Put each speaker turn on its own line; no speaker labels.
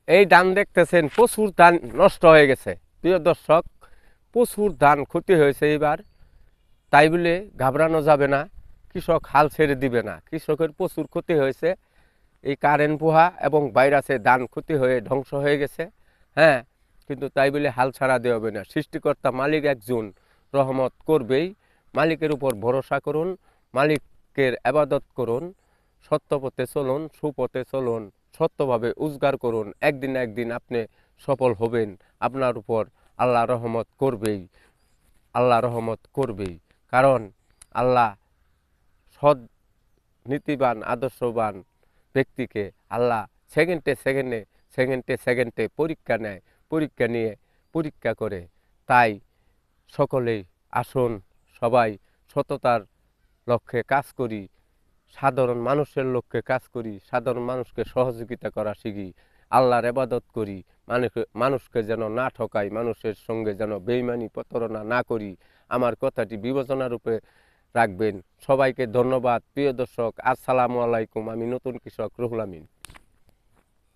এই ধান দেখতেছেন প্রচুর ধান নষ্ট হয়ে গেছে। প্রিয় দর্শক, প্রচুর ধান ক্ষতি হয়েছে এবার। তাই বলে ঘাবড়ানো যাবে না, কৃষক হাল ছেড়ে দিবে না। কৃষকের প্রচুর ক্ষতি হয়েছে, এই কারেন্ট পোহা এবং ভাইরাসে ধান ক্ষতি হয়ে ধ্বংস হয়ে গেছে। হ্যাঁ, কিন্তু তাই বলে হাল ছাড়া দেওয়া হবে না। সৃষ্টিকর্তা মালিক একজন, রহমত করবেই। মালিকের উপর ভরসা করুন, মালিকের আবাদত করুন, সত্য পথে চলুন, সুপথে চলুন, সত্যভাবে উজগার করুন। একদিন না একদিন আপনি সফল হবেন। আপনার উপর আল্লাহ রহমত করবেই, আল্লাহ রহমত করবেই। কারণ আল্লাহ সৎ, নীতিবান, আদর্শবান ব্যক্তিকে আল্লাহ সেকেন্ডে সেকেন্ডে সেকেন্ডে সেকেন্ডে পরীক্ষা নেয়, পরীক্ষা নিয়ে পরীক্ষা করে। তাই সকলেই আসুন, সবাই সততার লক্ষ্যে কাজ করি, সাধারণ মানুষের লক্ষ্যে কাজ করি, সাধারণ মানুষকে সহযোগিতা করা শিখি, আল্লাহর ইবাদত করি, মানুষকে যেন না ঠকাই, মানুষের সঙ্গে যেন বেইমানি প্রতারণা না করি। আমার কথাটি বিবেচনা রূপে রাখবেন। সবাইকে ধন্যবাদ। প্রিয় দর্শক, আসসালামু আলাইকুম। আমি নতুন কৃষক রুহুল আমিন।